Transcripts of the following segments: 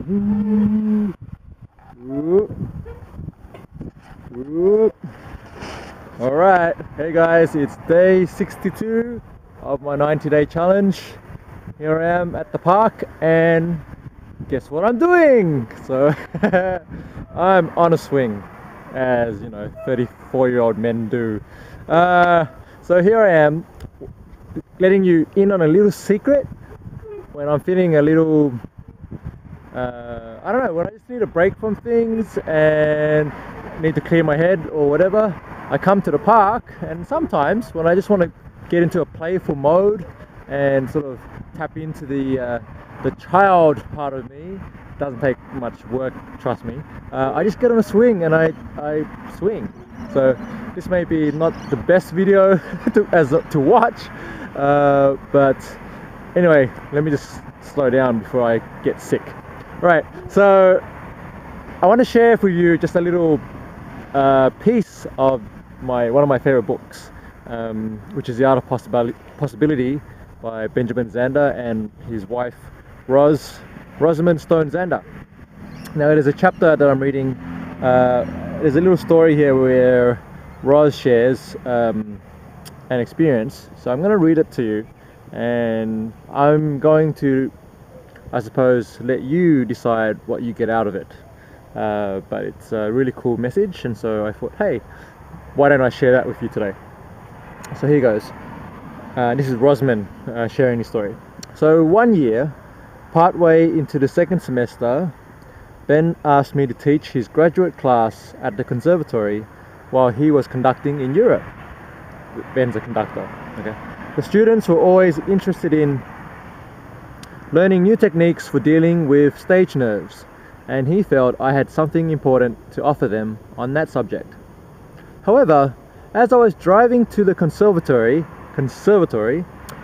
Whoop, whoop. All right, hey guys, it's day 62 of my 90-day challenge. Here I am at the park, and guess what I'm doing? So I'm on a swing, as you know, 34-year-old men do. So here I am, letting you in on a little secret when I'm feeling a little I don't know, when I just need a break from things and need to clear my head or whatever, I come to the park. And sometimes when I just want to get into a playful mode and sort of tap into the child part of me, doesn't take much work, trust me, I just get on a swing and I swing. So this may be not the best video to watch, but anyway, let me just slow down before I get sick. Right, so I want to share with you just a little piece of one of my favorite books, which is The Art of Possibility by Benjamin Zander and his wife Rosamund Stone Zander. Now, there's a chapter that I'm reading. There's a little story here where Roz shares an experience, so I'm going to read it to you, and I'm going to, I suppose, let you decide what you get out of it. But it's a really cool message, and so I thought, hey, why don't I share that with you today? So here goes. This is Rosamund sharing his story. So one year, partway into the second semester, Ben asked me to teach his graduate class at the conservatory while he was conducting in Europe. Ben's a conductor. Okay. The students were always interested in learning new techniques for dealing with stage nerves, and he felt I had something important to offer them on that subject. However, as I was driving to the conservatory,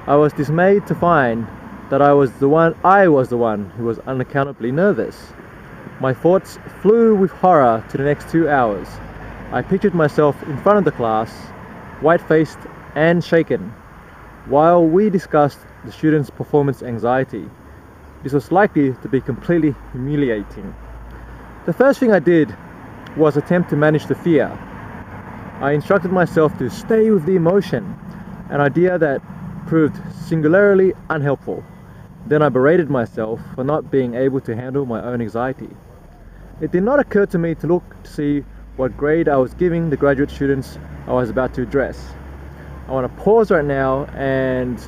I was dismayed to find that I was the one who was unaccountably nervous. My thoughts flew with horror to the next 2 hours. I pictured myself in front of the class, white-faced and shaken, while we discussed the students' performance anxiety. This was likely to be completely humiliating. The first thing I did was attempt to manage the fear. I instructed myself to stay with the emotion, an idea that proved singularly unhelpful. Then I berated myself for not being able to handle my own anxiety. It did not occur to me to look to see what grade I was giving the graduate students I was about to address. I want to pause right now, and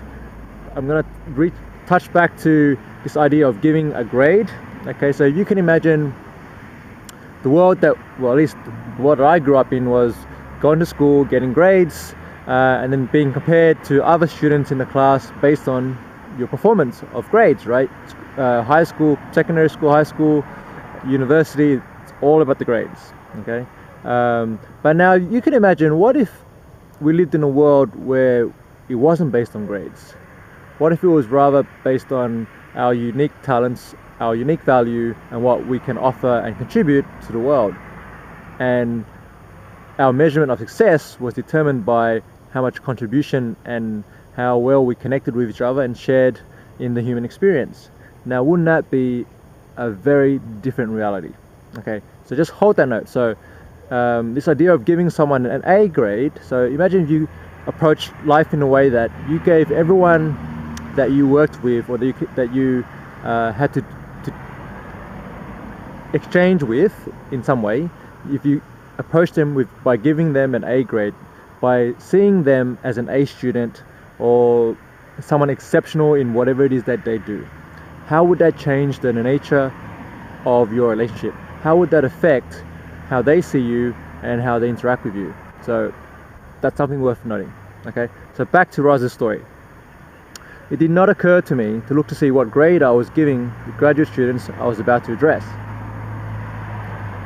I'm going to touch back to this idea of giving a grade. Okay, so you can imagine the world that, well, at least the world that I grew up in was going to school, getting grades, and then being compared to other students in the class based on your performance of grades, right? High school, secondary school, high school, university, it's all about the grades, okay? But now you can imagine, what if we lived in a world where it wasn't based on grades? What if it was rather based on our unique talents, our unique value, and what we can offer and contribute to the world? And our measurement of success was determined by how much contribution and how well we connected with each other and shared in the human experience. Now, wouldn't that be a very different reality? Okay, so just hold that note. So this idea of giving someone an A grade, so imagine if you approach life in a way that you gave everyone that you worked with, or that you had to exchange with in some way. If you approach them by giving them an A grade, by seeing them as an A student or someone exceptional in whatever it is that they do, how would that change the nature of your relationship? How would that affect how they see you and how they interact with you? So that's something worth noting. Okay, so back to Roz's story. It did not occur to me to look to see what grade I was giving the graduate students I was about to address.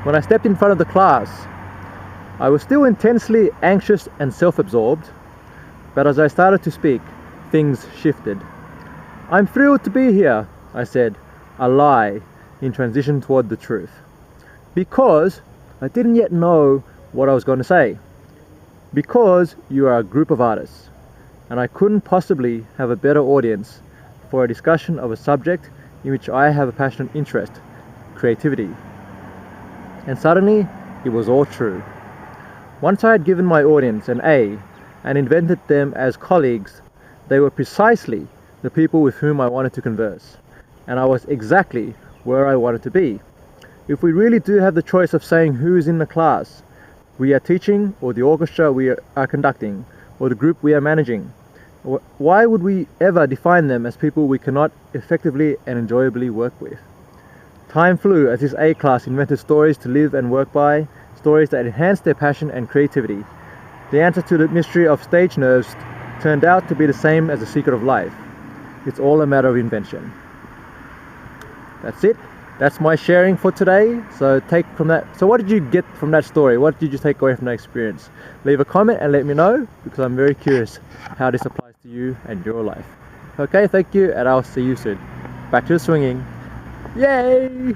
When I stepped in front of the class, I was still intensely anxious and self-absorbed, but as I started to speak, things shifted. "I'm thrilled to be here," I said, a lie in transition toward the truth, because I didn't yet know what I was going to say. "Because you are a group of artists, and I couldn't possibly have a better audience for a discussion of a subject in which I have a passionate interest creativity. And suddenly, it was all true. Once I had given my audience an A and invented them as colleagues, they were precisely the people with whom I wanted to converse, and I was exactly where I wanted to be. If we really do have the choice of saying who is in the class we are teaching, or the orchestra we are conducting, or the group we are managing, why would we ever define them as people we cannot effectively and enjoyably work with? Time flew as this A class invented stories to live and work by, stories that enhanced their passion and creativity. The answer to the mystery of stage nerves turned out to be the same as the secret of life. It's all a matter of invention. That's it. That's my sharing for today. So take from that. So what did you get from that story? What did you take away from that experience? Leave a comment and let me know, because I'm very curious how this applies to you and your life. Okay, thank you, and I'll see you soon. Back to the swinging. Yay!